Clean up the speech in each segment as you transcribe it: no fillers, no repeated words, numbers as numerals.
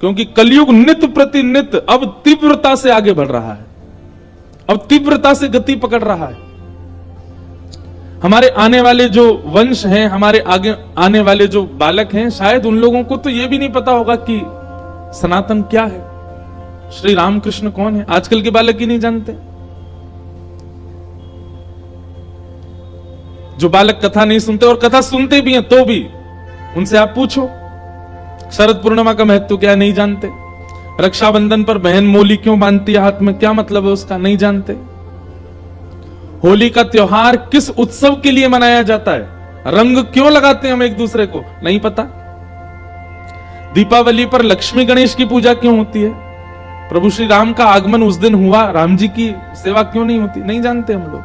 क्योंकि कलयुग नित्य प्रति नित्य अब तीव्रता से आगे बढ़ रहा है, अब तीव्रता से गति पकड़ रहा है। हमारे आने वाले जो वंश हैं, हमारे आगे आने वाले जो बालक हैं, शायद उन लोगों को तो यह भी नहीं पता होगा कि सनातन क्या है, श्री रामकृष्ण कौन है। आजकल के बालक ही नहीं जानते। जो बालक कथा नहीं सुनते और कथा सुनते भी हैं तो भी उनसे आप पूछो शरद पूर्णिमा का महत्व क्या, नहीं जानते। रक्षाबंधन पर बहन मोली क्यों बांधती है हाथ में, क्या मतलब है उसका, नहीं जानते। होली का त्योहार किस उत्सव के लिए मनाया जाता है, रंग क्यों लगाते हैं हम एक दूसरे को, नहीं पता। दीपावली पर लक्ष्मी गणेश की पूजा क्यों होती है, प्रभु श्री राम का आगमन उस दिन हुआ, राम जी की सेवा क्यों नहीं होती, नहीं जानते हम लोग।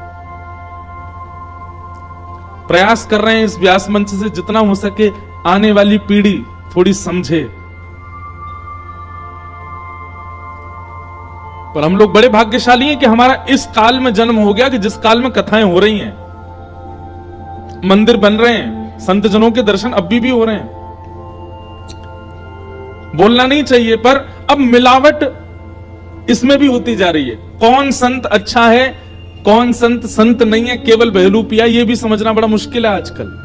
प्रयास कर रहे हैं इस व्यास मंच से जितना हो सके आने वाली पीढ़ी थोड़ी समझे, पर हम लोग बड़े भाग्यशाली हैं कि हमारा इस काल में जन्म हो गया कि जिस काल में कथाएं हो रही हैं, मंदिर बन रहे हैं, संत जनों के दर्शन अब भी हो रहे हैं। बोलना नहीं चाहिए, पर अब मिलावट इसमें भी होती जा रही है। कौन संत अच्छा है, कौन संत संत नहीं है, केवल बहलू पिया, यह भी समझना बड़ा मुश्किल है आजकल।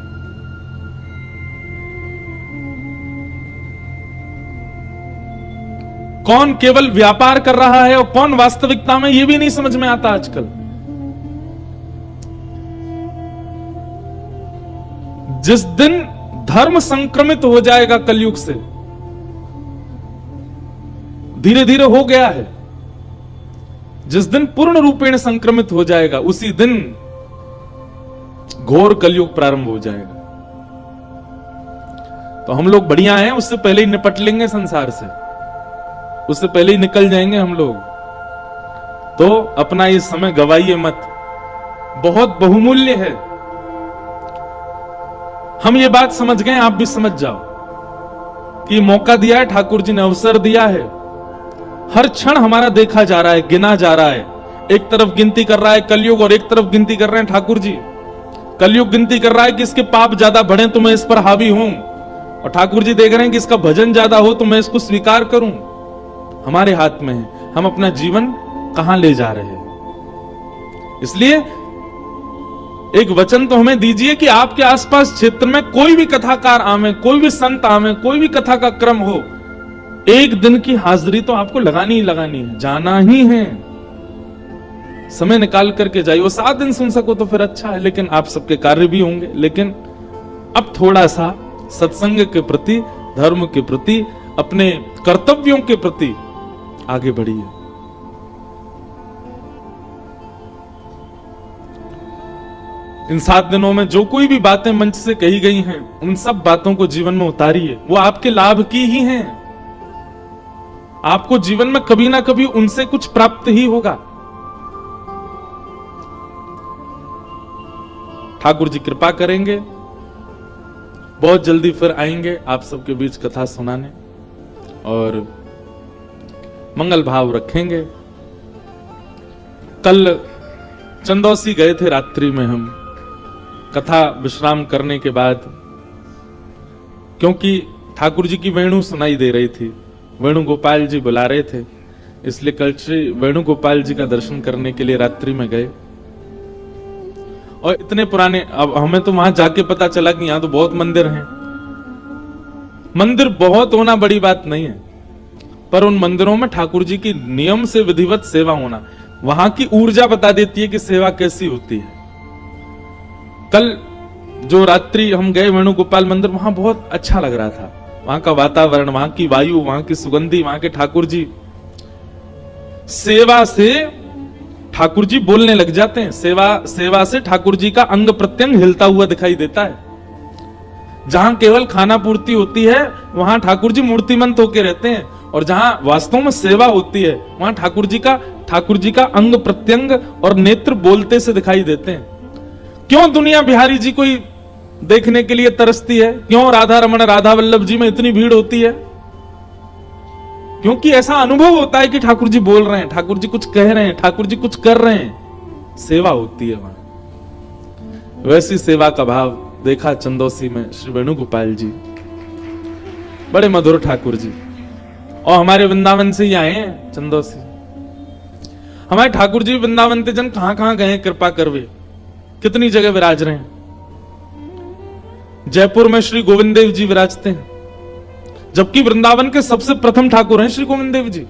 कौन केवल व्यापार कर रहा है और कौन वास्तविकता में, यह भी नहीं समझ में आता आजकल। जिस दिन धर्म संक्रमित हो जाएगा कलयुग से, धीरे धीरे हो गया है, जिस दिन पूर्ण रूपेण संक्रमित हो जाएगा उसी दिन घोर कलयुग प्रारंभ हो जाएगा। तो हम लोग बढ़िया हैं, उससे पहले ही निपट लेंगे संसार से, उससे पहले ही निकल जाएंगे हम लोग। तो अपना ये समय गवाइए मत, बहुत बहुमूल्य है। हम ये बात समझ गए, आप भी समझ जाओ कि मौका दिया है ठाकुर जी ने, अवसर दिया है। हर क्षण हमारा देखा जा रहा है, गिना जा रहा है। एक तरफ गिनती कर रहा है कलयुग और एक तरफ गिनती कर रहे हैं ठाकुर जी। कलयुग गिनती कर रहा है कि इसके पाप ज्यादा बढ़े तो मैं इस पर हावी हूं, और ठाकुर जी देख रहे हैं कि इसका भजन ज्यादा हो तो मैं इसको स्वीकार करूं। हमारे हाथ में है, हम अपना जीवन कहां ले जा रहे हैं। इसलिए एक वचन तो हमें दीजिए कि आपके आसपास क्षेत्र में कोई भी कथाकार आवे, कोई भी संत आवे, कोई भी कथा का क्रम हो, एक दिन की हाजिरी तो आपको लगानी ही लगानी है, जाना ही है। समय निकाल करके जाइए। वो 7 दिन सुन सको तो फिर अच्छा है, लेकिन आप सबके कार्य भी होंगे। लेकिन अब थोड़ा सा सत्संग के प्रति, धर्म के प्रति, अपने कर्तव्यों के प्रति आगे बढ़िए। इन 7 दिनों में जो कोई भी बातें मंच से कही गई हैं, उन सब बातों को जीवन में उतारिए। वो आपके लाभ की ही हैं। आपको जीवन में कभी ना कभी उनसे कुछ प्राप्त ही होगा। ठाकुर जी कृपा करेंगे, बहुत जल्दी फिर आएंगे आप सबके बीच कथा सुनाने और मंगल भाव रखेंगे। कल चंदौसी गए थे रात्रि में हम, कथा विश्राम करने के बाद, क्योंकि ठाकुर जी की वेणु सुनाई दे रही थी, वेणुगोपाल जी बुला रहे थे, इसलिए कल श्री वेणुगोपाल जी का दर्शन करने के लिए रात्रि में गए। और इतने पुराने, अब हमें तो वहां जाके पता चला कि यहां तो बहुत मंदिर हैं। मंदिर बहुत होना बड़ी बात नहीं है, पर उन मंदिरों में ठाकुर जी की नियम से विधिवत सेवा होना, वहां की ऊर्जा बता देती है कि सेवा कैसी होती है। कल जो रात्रि हम गए वेणुगोपाल मंदिर, वहां बहुत अच्छा लग रहा था। वहां का वातावरण, वहां की वायु, वहां की सुगंधी, वहां के ठाकुर जी, सेवा से ठाकुर जी बोलने लग जाते हैं। सेवा से ठाकुर जी का अंग प्रत्यंग हिलता हुआ दिखाई देता है। जहां केवल खाना पूर्ति होती है वहां ठाकुर जी मूर्तिमंत होके रहते हैं, और जहां वास्तव में सेवा होती है वहां ठाकुर जी का अंग प्रत्यंग और नेत्र बोलते से दिखाई देते हैं। क्यों दुनिया बिहारी जी को ही देखने के लिए तरसती है? क्यों राधा रमन, राधा वल्लभ जी में इतनी भीड़ होती है? क्योंकि ऐसा अनुभव होता है कि ठाकुर जी बोल रहे हैं, ठाकुर जी कुछ कह रहे हैं, ठाकुर जी कुछ कर रहे हैं, सेवा होती है वहां। वैसी सेवा का भाव देखा चंदौसी में श्री वेणुगोपाल जी, बड़े मधुर ठाकुर जी। और हमारे वृंदावन से ही आए हैं, चंदो से। हमारे ठाकुर जी वृंदावन ते जन कहां कहां गए, कृपा करवे, कितनी जगह विराज रहे हैं। जयपुर में श्री गोविंद देव जी विराजते हैं, जबकि वृंदावन के सबसे प्रथम ठाकुर हैं श्री गोविंद देव जी।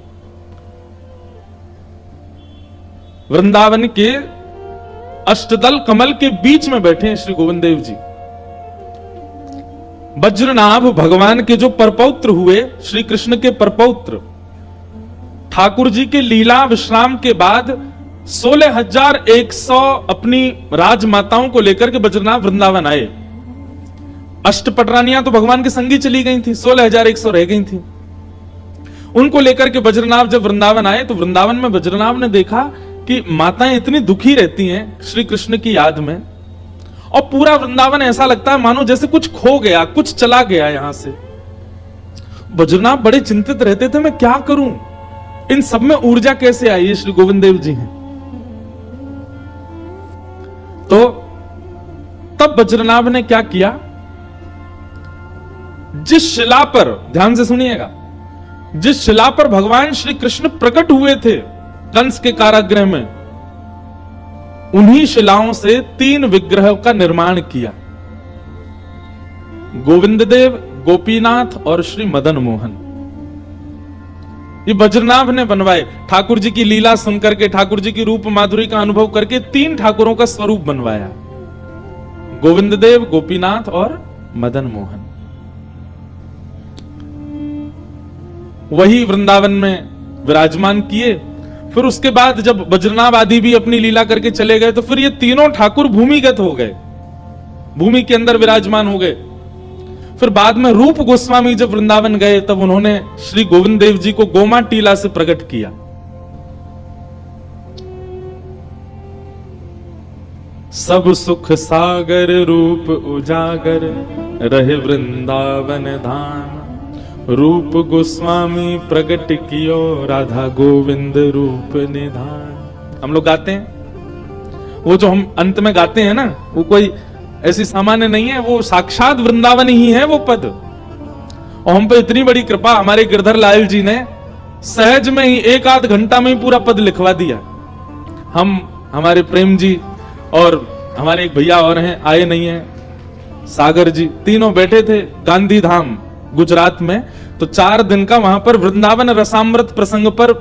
वृंदावन के अष्टदल कमल के बीच में बैठे हैं श्री गोविंद देव जी। वज्रनाभ भगवान के जो परपौत्र हुए, श्री कृष्ण के परपौत्र, ठाकुर जी के लीला विश्राम के बाद 16,100 अपनी राजमाताओं को लेकर के वज्रनाभ वृंदावन आए। अष्टपटरानियां तो भगवान के संगी चली गई थी, 16,100 रह गई थी। उनको लेकर के वज्रनाभ जब वृंदावन आए, तो वृंदावन में वज्रनाभ ने देखा कि माताएं इतनी दुखी रहती हैं श्री कृष्ण की याद में, और पूरा वृंदावन ऐसा लगता है मानो जैसे कुछ खो गया, कुछ चला गया यहां से। वज्रनाभ बड़े चिंतित रहते थे, मैं क्या करूं, इन सब में ऊर्जा कैसे आई। श्री गोविंद देव जी हैं। तो तब वज्रनाभ ने क्या किया, जिस शिला पर, ध्यान से सुनिएगा, जिस शिला पर भगवान श्री कृष्ण प्रकट हुए थे कंस के कारागृह में, उन्हीं शिलाओं से 3 विग्रहों का निर्माण किया। गोविंद देव, गोपीनाथ और श्री मदन मोहन। ये वज्रनाभ ने बनवाए। ठाकुर जी की लीला सुनकर के, ठाकुर जी की रूप माधुरी का अनुभव करके 3 ठाकुरों का स्वरूप बनवाया, गोविंद देव, गोपीनाथ और मदन मोहन। वही वृंदावन में विराजमान किए। फिर उसके बाद जब वज्रनाभ आदि भी अपनी लीला करके चले गए, तो फिर ये तीनों ठाकुर भूमिगत हो गए, भूमि के अंदर विराजमान हो गए। फिर बाद में रूप गोस्वामी जब वृंदावन गए, तब उन्होंने श्री गोविंद देव जी को गोमा टीला से प्रकट किया। सब सुख सागर रूप उजागर, रहे वृंदावन धाम। रूप गोस्वामी प्रकट कियो, राधा गोविंद रूप निधान। हम लोग गाते हैं, वो जो हम अंत में गाते हैं ना, वो कोई ऐसी सामान्य नहीं है, वो साक्षात वृंदावन ही है वो पद। और हम पे इतनी बड़ी कृपा, हमारे गिरधर लाल जी ने सहज में ही 1 आध घंटा में ही पूरा पद लिखवा दिया। हम, हमारे प्रेम जी और हमारे एक भैया और हैं, आए नहीं हैं, सागर जी, तीनों बैठे थे गांधी धाम गुजरात में। तो 4 दिन का वहां पर वृंदावन रसामृत प्रसंग पर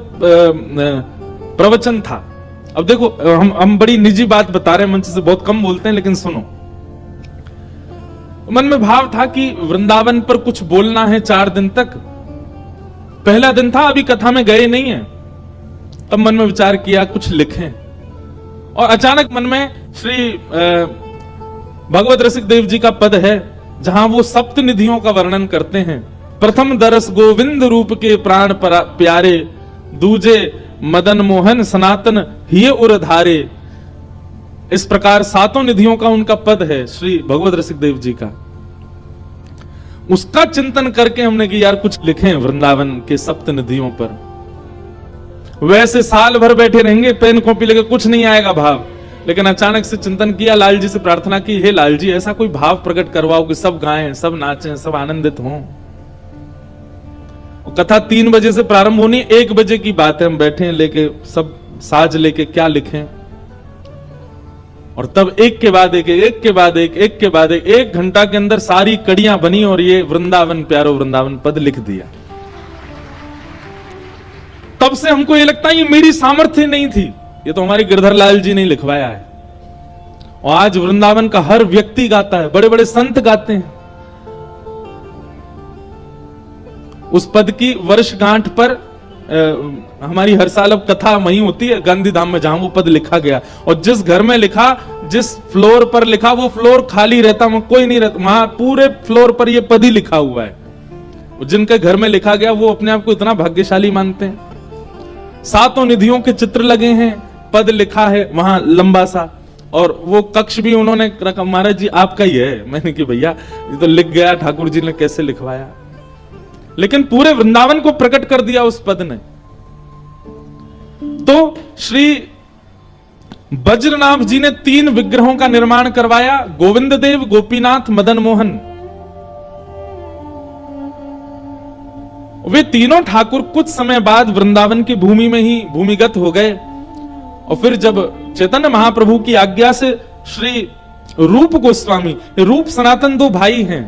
प्रवचन था। अब देखो, हम बड़ी निजी बात बता रहे हैं, मंच से बहुत कम बोलते हैं, लेकिन सुनो। मन में भाव था कि वृंदावन पर कुछ बोलना है 4 दिन तक। पहला दिन था, अभी कथा में गए नहीं है। तब मन में विचार किया कुछ लिखें, और अचानक मन में श्री भगवत रसिक देव जी का पद है, जहां वो सप्त निधियों का वर्णन करते हैं। प्रथम दरस गोविंद रूप के प्राण प्यारे, दूजे मदन मोहन सनातन हिये उरधारे। इस प्रकार 7 निधियों का उनका पद है श्री भगवत रसिक देव जी का। उसका चिंतन करके हमने कि यार कुछ लिखें वृंदावन के सप्त निधियों पर। वैसे साल भर बैठे रहेंगे पेन कॉपी लेकर, कुछ नहीं आएगा भाव। लेकिन अचानक से चिंतन किया, लाल जी से प्रार्थना की, हे लाल जी ऐसा कोई भाव प्रकट करवाओ कि सब गाएं, सब नाचें, सब आनंदित हों। कथा 3 बजे से प्रारंभ होनी, 1 बजे की बात है, हम बैठे हैं लेके सब साज लेके, क्या लिखें। और तब एक के बाद एक, एक के बाद एक, एक के बाद एक, 1 घंटा के अंदर सारी कड़ियां बनी और ये वृंदावन प्यारो वृंदावन पद लिख दिया। तब से हमको ये लगता है ये मेरी सामर्थ्य नहीं थी, ये तो हमारे गिरधर लाल जी ने लिखवाया है। और आज वृंदावन का हर व्यक्ति गाता है, बड़े बड़े संत गाते हैं। उस पद की वर्षगांठ पर हमारी हर साल अब कथा वहीं होती है गांधी धाम में, जहां वो पद लिखा गया। और जिस घर में लिखा, जिस फ्लोर पर लिखा, वो फ्लोर खाली रहता, वहां कोई नहीं रहता, वहां पूरे फ्लोर पर ये पद ही लिखा हुआ है। जिनके घर में लिखा गया वो अपने आप को इतना भाग्यशाली मानते हैं। 7 निधियों के चित्र लगे हैं, पद लिखा है वहां लंबा सा, और वो कक्ष भी उन्होंने रखा। महाराज जी आपका ही है। मैंने कि भैया ये तो लिख गया, ठाकुर जी ने कैसे लिखवाया, लेकिन पूरे वृंदावन को प्रकट कर दिया उस पद ने। तो श्री वज्रनाभ जी ने 3 विग्रहों का निर्माण करवाया, गोविंद देव, गोपीनाथ, मदन मोहन। वे तीनों ठाकुर कुछ समय बाद वृंदावन की भूमि में ही भूमिगत हो गए। और फिर जब चैतन्य महाप्रभु की आज्ञा से श्री रूप गोस्वामी, रूप सनातन दो भाई हैं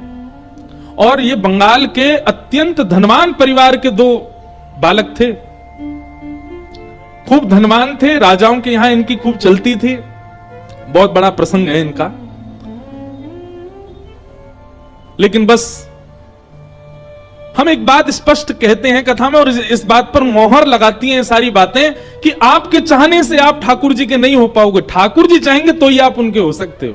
और ये बंगाल के अत्यंत धनवान परिवार के दो बालक थे, खूब धनवान थे, राजाओं के यहां इनकी खूब चलती थी, बहुत बड़ा प्रसंग है इनका। लेकिन बस हम एक बात स्पष्ट कहते हैं कथा में और इस बात पर मोहर लगाती हैं सारी बातें कि आपके चाहने से आप ठाकुर जी के नहीं हो पाओगे, ठाकुर जी चाहेंगे तो ही आप उनके हो सकते हो।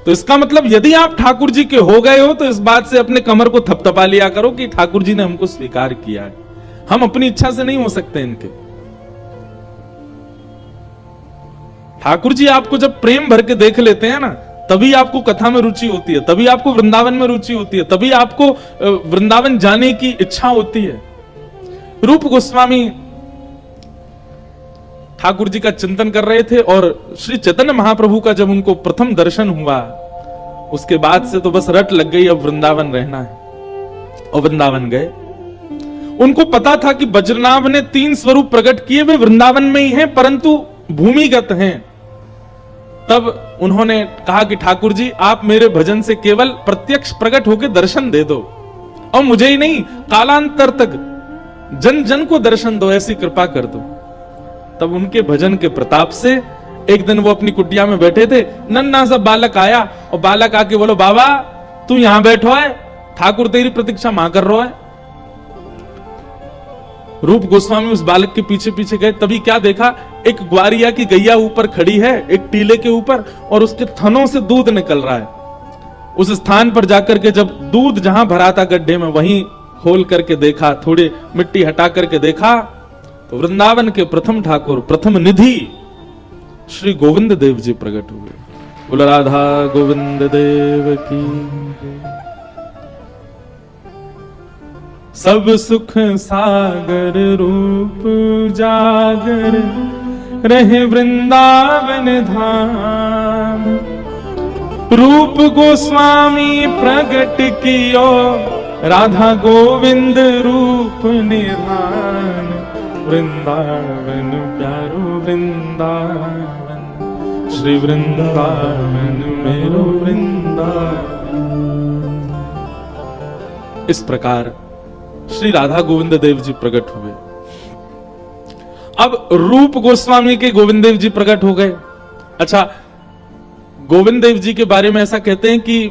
तो इसका मतलब यदि आप ठाकुर जी के हो गए हो तो इस बात से अपने कमर को थपथपा लिया करो कि ठाकुर जी ने हमको स्वीकार किया है, हम अपनी इच्छा से नहीं हो सकते इनके। ठाकुर जी आपको जब प्रेम भर के देख लेते हैं ना, तभी आपको कथा में रुचि होती है, तभी आपको वृंदावन में रुचि होती है, तभी आपको वृंदावन जाने की इच्छा होती है। रूप गोस्वामी ठाकुर जी का चिंतन कर रहे थे और श्री चैतन्य महाप्रभु का जब उनको प्रथम दर्शन हुआ, उसके बाद से तो बस रट लग गई, अब वृंदावन रहना है। और वृंदावन गए। उनको पता था कि बज्रनाभ ने 3 स्वरूप प्रकट किए, वे वृंदावन में ही हैं परंतु भूमिगत हैं। तब उन्होंने कहा कि ठाकुर जी आप मेरे भजन से केवल प्रत्यक्ष प्रकट होकर दर्शन दे दो, और मुझे ही नहीं कालांतर तक जन जन को दर्शन दो, ऐसी कृपा कर दो। तब उनके भजन के प्रताप से एक दिन वो अपनी कुटिया में बैठे थे, नन्ना सा बालक आया और बालक आके बोलो बाबा तू यहां बैठो है, ठाकुर तेरी प्रतीक्षा मां कर रहा है। रूप गोस्वामी उस बालक के पीछे पीछे गए, तभी क्या देखा, एक ग्वारिया की गैया ऊपर खड़ी है एक टीले के ऊपर और उसके थनों से दूध निकल रहा है। उस स्थान पर जाकर के जब दूध जहां भरा था गड्ढे में वहीं खोल करके देखा, थोड़ी मिट्टी हटा करके देखा तो वृंदावन के प्रथम ठाकुर, प्रथम निधि श्री गोविंद देव जी प्रकट हुए। बोलो राधा गोविंद देव की। सब सुख सागर रूप जागर रहे वृंदावन धाम, रूप गोस्वामी प्रगट कियो राधा गोविंद रूप निधान। वृंदावन प्यारो वृंदावन, श्री वृंदावन मेरो वृंदावन। इस प्रकार श्री राधा गोविंद देव जी प्रकट हुए। अब रूप गोस्वामी के गोविंद देव जी प्रकट हो गए। अच्छा, गोविंद देव जी के बारे में ऐसा कहते हैं कि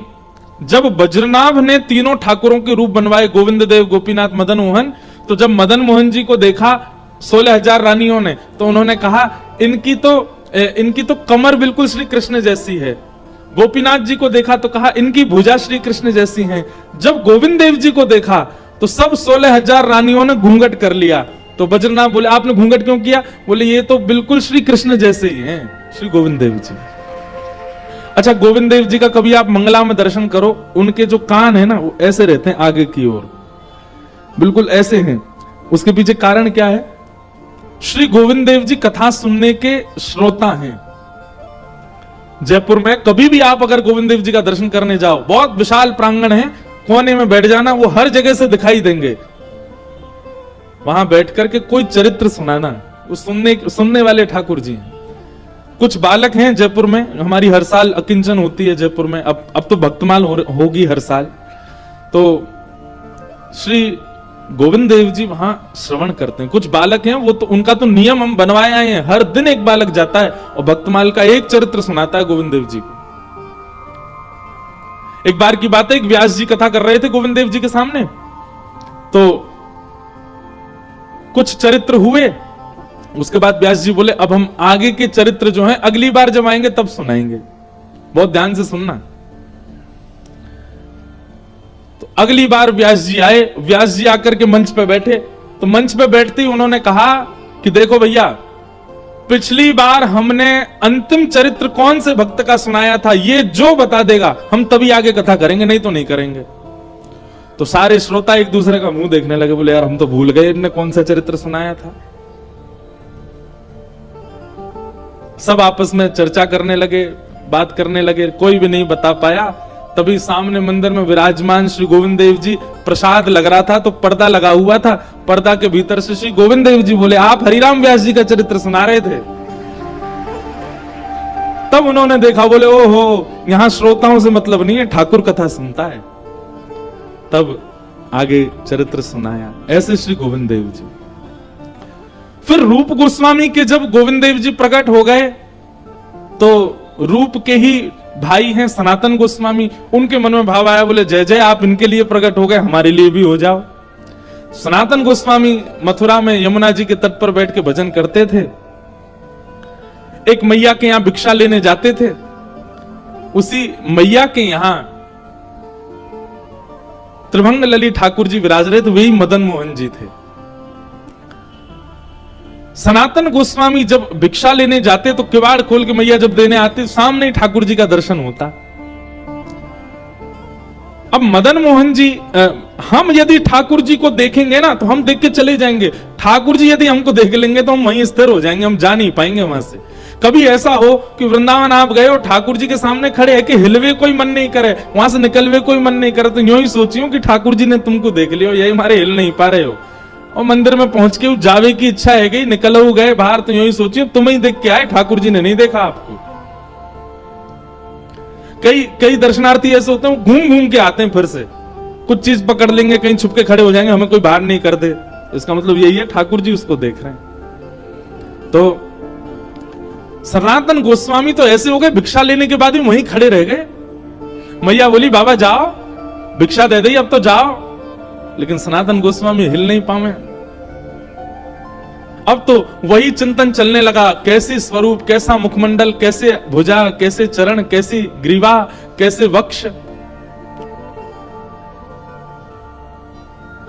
जब बज्रनाभ ने तीनों ठाकुरों के रूप बनवाए, गोविंद देव, गोपीनाथ, मदन मोहन, तो जब मदन मोहन जी को देखा 16,000 रानियों ने, तो उन्होंने कहा इनकी तो कमर बिल्कुल श्री कृष्ण जैसी है। गोपीनाथ जी को देखा तो कहा इनकी भुजा श्री कृष्ण जैसी है। जब गोविंद देव जी को देखा तो सब 16,000 रानियों ने घूंघट कर लिया। तो बज्रनाभ बोले आपने घूंघट क्यों किया? बोले ये तो बिल्कुल श्री कृष्ण जैसे ही हैं श्री गोविंद देव जी। अच्छा, गोविंद देव जी का कभी आप मंगला में दर्शन करो, उनके जो कान है ना वो ऐसे रहते हैं आगे की ओर, बिल्कुल ऐसे हैं। उसके पीछे कारण क्या है? श्री गोविंद देव जी कथा सुनने के श्रोता हैं। जयपुर में कभी भी आप अगर गोविंद देव जी का दर्शन करने जाओ, बहुत विशाल प्रांगण है, कोने में बैठ जाना, वो हर जगह से दिखाई देंगे। वहां बैठ करके कोई चरित्र सुनाना, वो सुनने वाले ठाकुर जी हैं। कुछ बालक हैं जयपुर में, हमारी हर साल अकिंचन होती है जयपुर में, अब तो भक्तमाल होगी हर साल। तो श्री गोविंद देव जी वहां श्रवण करते हैं। कुछ बालक हैं वो तो उनका तो नियम हम बनवाए आए हैं, हर दिन एक बालक जाता है और भक्तमाल का एक चरित्र सुनाता है गोविंद देव जी को। एक बार की बात है, एक व्यास जी कथा कर रहे थे गोविंद देव जी के सामने, तो कुछ चरित्र हुए। उसके बाद व्यास जी बोले अब हम आगे के चरित्र जो हैं अगली बार जब आएंगे तब सुनाएंगे, बहुत ध्यान से सुनना। तो अगली बार व्यास जी आए, व्यास जी आकर के मंच पे बैठे, तो मंच पे बैठते ही उन्होंने कहा कि देखो भैया, पिछली बार हमने अंतिम चरित्र कौन से भक्त का सुनाया था, ये जो बता देगा हम तभी आगे कथा करेंगे, नहीं तो नहीं करेंगे। तो सारे श्रोता एक दूसरे का मुंह देखने लगे, बोले यार हम तो भूल गए इनने कौन सा चरित्र सुनाया था। सब आपस में चर्चा करने लगे, बात करने लगे, कोई भी नहीं बता पाया। तभी सामने मंदिर में विराजमान श्री गोविंद देव जी, प्रसाद लग रहा था तो पर्दा लगा हुआ था, पर्दा के भीतर से श्री गोविंद देव जी बोले, आप हरिराम व्यास जी का चरित्र सुना रहे थे। तब उन्होंने देखा, बोले ओहो, यहां श्रोताओं से मतलब नहीं है, ठाकुर कथा सुनता है। तब आगे चरित्र सुनाया। ऐसे श्री गोविंद देव जी। फिर रूप गोस्वामी के जब गोविंद देव जी प्रकट हो गए तो रूप के ही भाई हैं सनातन गोस्वामी, उनके मन में भाव आया, बोले जय जय, आप इनके लिए प्रकट हो गए, हमारे लिए भी हो जाओ। सनातन गोस्वामी मथुरा में यमुना जी के तट पर बैठ के भजन करते थे। एक मैया के यहां भिक्षा लेने जाते थे। उसी मैया के यहां त्रिभंग लली ठाकुर जी विराज रहे थे, वही मदन मोहन जी थे। सनातन गोस्वामी जब भिक्षा लेने जाते तो किवाड़ खोल के मैया जब देने आते, सामने ही ठाकुर जी का दर्शन होता। अब मदन मोहन जी, हम यदि ठाकुर जी को देखेंगे ना तो हम देख के चले जाएंगे, ठाकुर जी यदि हमको देख लेंगे तो हम वहीं स्थिर हो जाएंगे, हम जा नहीं पाएंगे वहां से। कभी ऐसा हो कि वृंदावन आप गए और ठाकुर जी के सामने खड़े है कि हिलवे कोई मन नहीं करे, वहां से निकलवे कोई मन नहीं करे, तो यूं ही सोचियो कि ठाकुर जी ने तुमको देख लिया, यही हमारे हिल नहीं पा रहे हो, और मंदिर में पहुंच के जावे की इच्छा है गई, निकलो गए बाहर, तो यूं ही सोचिए तुम्हें ही देख के आए, ठाकुर जी ने नहीं देखा आपको। कई दर्शनार्थी ऐसे होते हैं, घूम घूम के आते हैं, फिर से कुछ चीज पकड़ लेंगे, कहीं छुप के खड़े हो जाएंगे, हमें कोई बाहर नहीं कर दे, इसका मतलब यही है ठाकुर जी उसको देख रहे हैं। तो सनातन गोस्वामी तो ऐसे हो गए, भिक्षा लेने के बाद ही वहीं खड़े रह गए। मैया बोली बाबा जाओ, भिक्षा दे दी, अब तो जाओ, लेकिन सनातन गोस्वामी हिल नहीं पावे। अब तो वही चिंतन चलने लगा, कैसे स्वरूप, कैसा मुखमंडल, कैसे भुजा, कैसे चरण, कैसी ग्रीवा, कैसे वक्ष।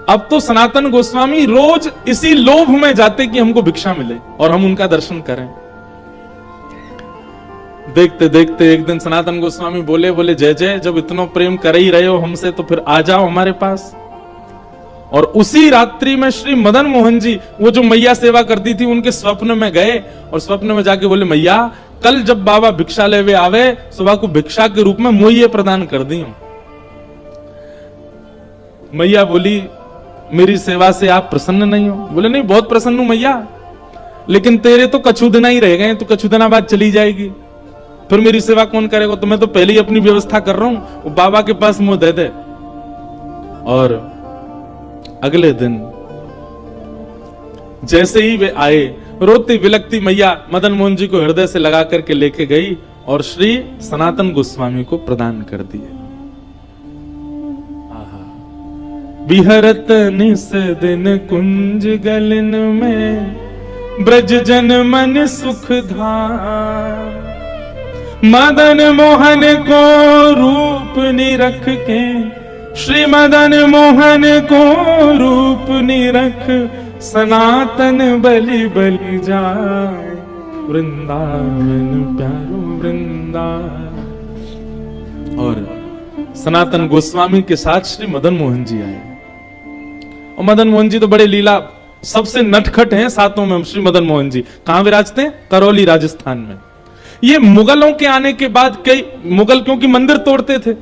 अब तो सनातन गोस्वामी रोज इसी लोभ में जाते कि हमको भिक्षा मिले और हम उनका दर्शन करें। देखते देखते एक दिन सनातन गोस्वामी बोले जय जय, जब इतना प्रेम कर ही रहे हो हमसे तो फिर आ जाओ हमारे पास। और उसी रात्रि में श्री मदन मोहन जी, वो जो मैया सेवा करती थी, उनके स्वप्न में गए और स्वप्न में जाके बोले, मैया कल जब बाबा भिक्षा लेवे आवे, सुबह को भिक्षा के रूप में मोये प्रदान कर दी हूं। मैया बोली, मेरी सेवा से आप प्रसन्न नहीं हो? बोले नहीं, बहुत प्रसन्न हूं मैया, लेकिन तेरे तो कछु दिन ही रह गए, तो कछु दिना बाद चली जाएगी, फिर मेरी सेवा कौन करेगा? तो मैं तो पहले ही अपनी व्यवस्था कर रहा हूं, वो बाबा के पास मुंह दे दे। और अगले दिन जैसे ही वे आए, रोती विलकती मैया मदन मोहन जी को हृदय से लगा करके लेके गई और श्री सनातन गोस्वामी को प्रदान कर दिए। विहरत निस दिन कुंज गलन में, ब्रज जन मन सुख धार, मदन मोहन को रूप निरख के, श्री मदन मोहन को रूप निरख, सनातन बलि बलि जाए, वृंदावन प्यारो वृंदावन। और सनातन गोस्वामी के साथ श्री मदन मोहन जी आए, और मदन मोहन जी तो बड़े लीला, सबसे नटखट हैं सातों में श्री मदन मोहन जी। कहां विराजते हैं? करौली राजस्थान में। ये मुगलों के आने के बाद, कई मुगल क्योंकि मंदिर तोड़ते थे,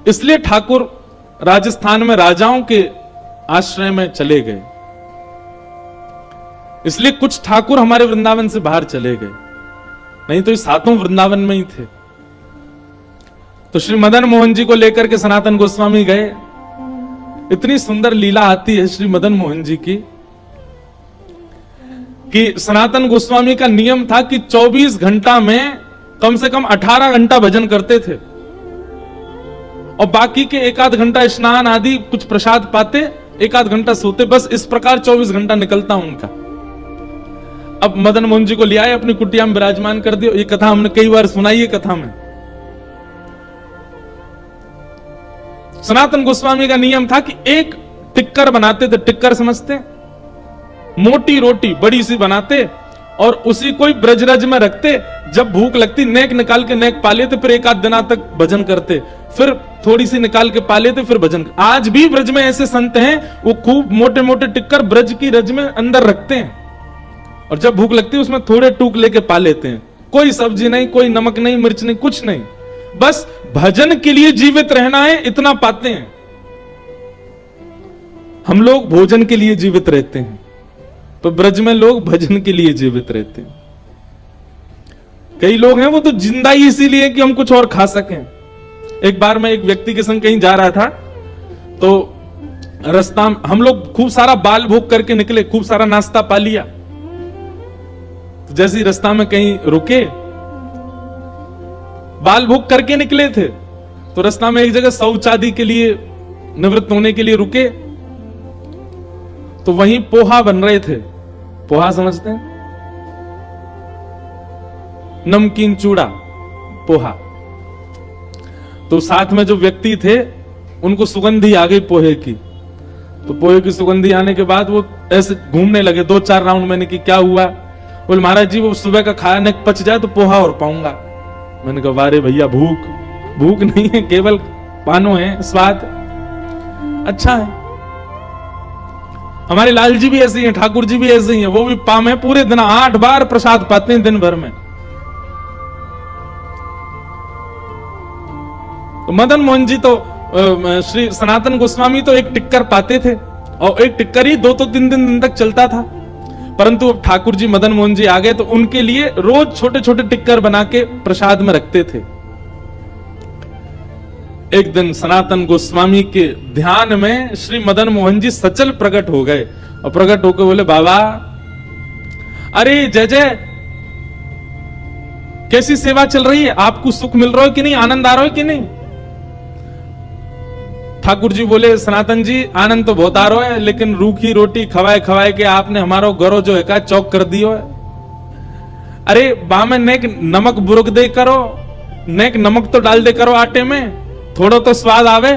इसलिए ठाकुर राजस्थान में राजाओं के आश्रय में चले गए, इसलिए कुछ ठाकुर हमारे वृंदावन से बाहर चले गए, नहीं तो ये सातों वृंदावन में ही थे। तो श्री मदन मोहन जी को लेकर के सनातन गोस्वामी गए। इतनी सुंदर लीला आती है श्री मदन मोहन जी की कि सनातन गोस्वामी का नियम था कि 24 घंटा में कम से कम 18 घंटा भजन करते थे, और बाकी के एक आध घंटा स्नान आदि कुछ प्रसाद पाते, एक आध घंटा सोते, बस इस प्रकार 24 घंटा निकलता उनका। अब मदन मोहन जी को ले आए, अपनी कुटिया में विराजमान कर दिया। ये कथा हमने कई बार सुनाई है कथा में। सनातन गोस्वामी का नियम था कि एक टिक्कर बनाते थे, टिक्कर समझते, मोटी रोटी बड़ी सी बनाते और उसी कोई ब्रजरज में रखते, जब भूख लगती नेक निकाल के नेक पा लेते, फिर एक आध दिना तक भजन करते, फिर थोड़ी सी निकाल के पा लेते, फिर भजन। आज भी ब्रज में ऐसे संत हैं, वो खूब मोटे मोटे टिक्कर ब्रज की रज में अंदर रखते हैं, और जब भूख लगती है उसमें थोड़े टूक लेके पा लेते हैं। कोई सब्जी नहीं, कोई नमक नहीं, मिर्च नहीं, कुछ नहीं, बस भजन के लिए जीवित रहना है, इतना पाते हैं। हम लोग भोजन के लिए जीवित रहते हैं, तो ब्रज में लोग भजन के लिए जीवित रहते हैं। कई लोग हैं वो तो जिंदा ही इसीलिए कि हम कुछ और खा सकें। एक बार मैं एक व्यक्ति के संग कहीं जा रहा था, तो रास्ता हम लोग खूब सारा बाल भोग करके निकले, खूब सारा नाश्ता पा लिया। तो जैसे ही रास्ता में कहीं रुके, बाल भोग करके निकले थे, तो रास्ता में एक जगह शौचादि के लिए निवृत्त होने के लिए रुके, तो वहीं पोहा बन रहे थे। पोहा समझते हैं? नमकीन चूड़ा पोहा। तो साथ में जो व्यक्ति थे उनको सुगंधी आ गई पोहे की। तो पोहे की सुगंधी आने के बाद वो ऐसे घूमने लगे, 2-4 राउंड। मैंने कि क्या हुआ? बोले महाराज जी वो सुबह का खाया न पच जाए तो पोहा और पाऊंगा। मैंने कहा वारे भैया, भूख नहीं है, केवल पानो है, स्वाद अच्छा है। हमारे लाल जी भी ऐसे ही हैं, ठाकुर जी भी ऐसे ही हैं, वो भी पाम है, पूरे दिन 8 बार प्रसाद पाते हैं दिन भर में। तो मदन मोहन जी तो श्री सनातन गोस्वामी तो एक टिक्कर पाते थे, और एक टिक्कर ही 2-3 दिन तक चलता था। परंतु अब ठाकुर जी मदन मोहन जी आ गए, तो उनके लिए रोज छोटे छोटे टिक्कर बना के प्रसाद में रखते थे। एक दिन सनातन गोस्वामी के ध्यान में श्री मदन मोहन जी सचल प्रकट हो गए, और प्रकट होकर बोले बाबा, अरे जय जय, कैसी सेवा चल रही है? आपको सुख मिल रहा है कि नहीं? आनंद आ रहा है कि नहीं? ठाकुर जी बोले सनातन जी, आनंद तो बहुत आ रहा है, लेकिन रूखी रोटी खवाए खवाए के आपने हमारा गौरव जो है का चौक कर दियो है। अरे बामे नेक नमक बुरक दे करो, नेक नमक तो डाल दे करो आटे में, थोड़ा तो स्वाद आवे।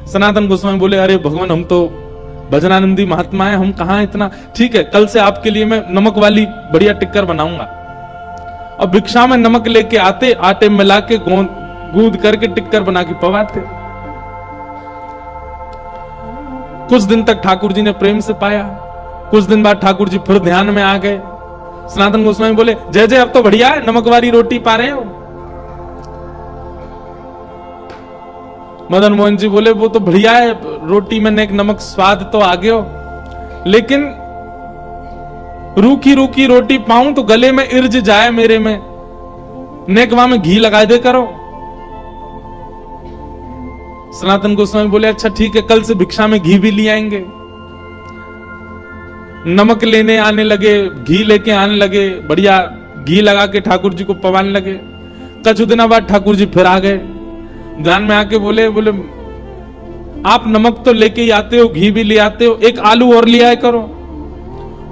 सनातन गोस्वामी बोले अरे भगवान, हम तो भजनानंदी महात्मा है, हम कहां इतना। ठीक है, कल से आपके लिए मैं नमक वाली बढ़िया टिक्कर बनाऊंगा। और भिक्षा में नमक लेके आते, आटे मिला के गूंद करके टिक्कर बना के पवाते। कुछ दिन तक ठाकुर जी ने प्रेम से पाया। कुछ दिन बाद ठाकुर जी फिर ध्यान में आ गए। सनातन गोस्वामी बोले जय जय, अब तो बढ़िया है, नमक वाली रोटी पा रहे हो। मदन मोहन जी बोले वो तो बढ़िया है, रोटी में एक नमक स्वाद तो आ गया, लेकिन रूखी रूखी रोटी पाऊं तो गले में इर्ज जाए मेरे में, नेकवा में घी लगा दे करो। सनातन गोस्वामी बोले अच्छा ठीक है, कल से भिक्षा में घी भी ले आएंगे। नमक लेने आने लगे, घी लेके आने लगे, बढ़िया घी लगा के ठाकुर जी को पवाने लगे। कुछ दिनों बाद ठाकुर जी फिर आ गए, ध्यान में आके बोले आप नमक तो लेके ही आते हो, घी भी ले आते हो, एक आलू और ले आए करो,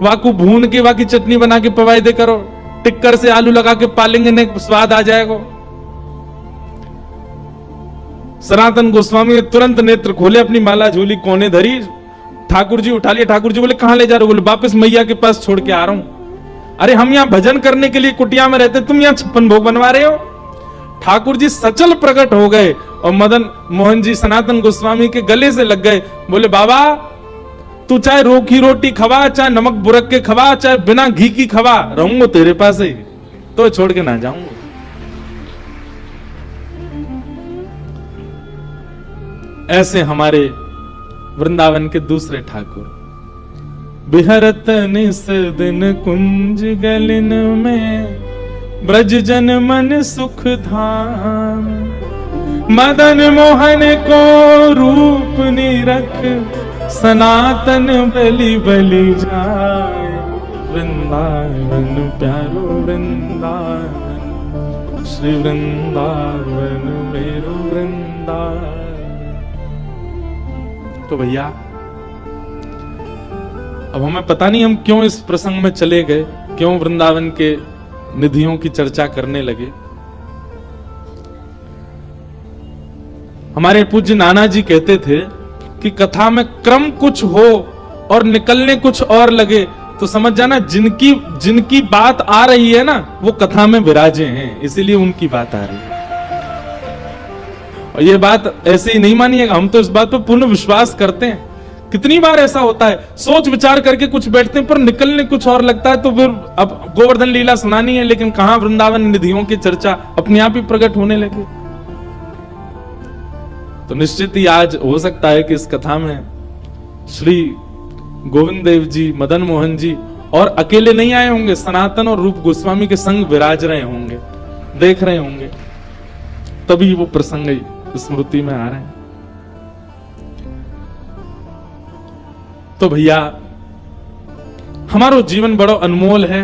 वाकू भून के वाकी चटनी बना के पवाई दे करो, टिक्कर से आलू लगा के पालेंगे ने स्वाद आ जाएगा। सनातन गोस्वामी ने तुरंत नेत्र खोले, अपनी माला झोली कोने धरी, ठाकुर जी उठा लिया। ठाकुर जी बोले कहां ले जा रहे हो? बोले वापस मैया के पास छोड़ के आ रहा हूं। अरे हम यहां भजन करने के लिए कुटिया में रहते, तुम यहां 56 भोग बनवा रहे हो। ठाकुर जी सचल प्रकट हो गए और मदन मोहन जी सनातन गोस्वामी के गले से लग गए। बोले बाबा तू चाहे रूखी रोटी खवा, चाहे नमक बुरक के खवा, चाहे बिना घी की खवा, रहूंगा तेरे पास ही, तो छोड़ के ना जाऊंगा। ऐसे हमारे वृंदावन के दूसरे ठाकुर, बिहरत निस दिन कुंज गलिन में, ब्रज जन मन सुख धाम, मदन मोहन को रूप निरख, सनातन बलि बलि जाए, वृंदावन प्यारो वृंदावन, श्री वृंदावन मेरो वृंदावन। तो भैया अब हमें पता नहीं हम क्यों इस प्रसंग में चले गए, क्यों वृंदावन के निधियों की चर्चा करने लगे। हमारे पूज्य नाना जी कहते थे कि कथा में क्रम कुछ हो और निकलने कुछ और लगे तो समझ जाना जिनकी बात आ रही है ना वो कथा में विराजे हैं, इसीलिए उनकी बात आ रही है। और ये बात ऐसे ही नहीं मानिएगा, हम तो इस बात पर पूर्ण विश्वास करते हैं कितनी बार ऐसा होता है, सोच विचार करके कुछ बैठते हैं पर निकलने कुछ और लगता है, तो फिर अब गोवर्धन लीला सुनानी है लेकिन कहां वृंदावन निधियों की चर्चा अपने आप ही प्रकट होने लगे। तो निश्चित ही आज हो सकता है कि इस कथा में श्री गोविंद देव जी, मदन मोहन जी और अकेले नहीं आए होंगे, सनातन और रूप गोस्वामी के संग विराज रहे होंगे, देख रहे होंगे, तभी वो प्रसंग स्मृति में आ रहे हैं। तो भैया हमारो जीवन बड़ो अनमोल है,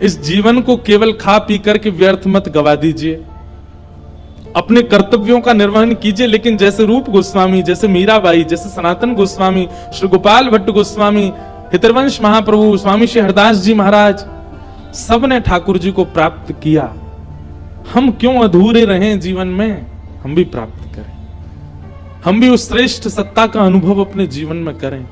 इस जीवन को केवल खा पी करके व्यर्थ मत गवा दीजिए, अपने कर्तव्यों का निर्वहन कीजिए। लेकिन जैसे रूप गोस्वामी, जैसे मीराबाई, जैसे सनातन गोस्वामी, श्री गोपाल भट्ट गोस्वामी, हितरवंश महाप्रभु, स्वामी श्री हरदास जी महाराज, सबने ठाकुर जी को प्राप्त किया, हम क्यों अधूरे रहें जीवन में, हम भी प्राप्त करें, हम भी उस श्रेष्ठ सत्ता का अनुभव अपने जीवन में करें।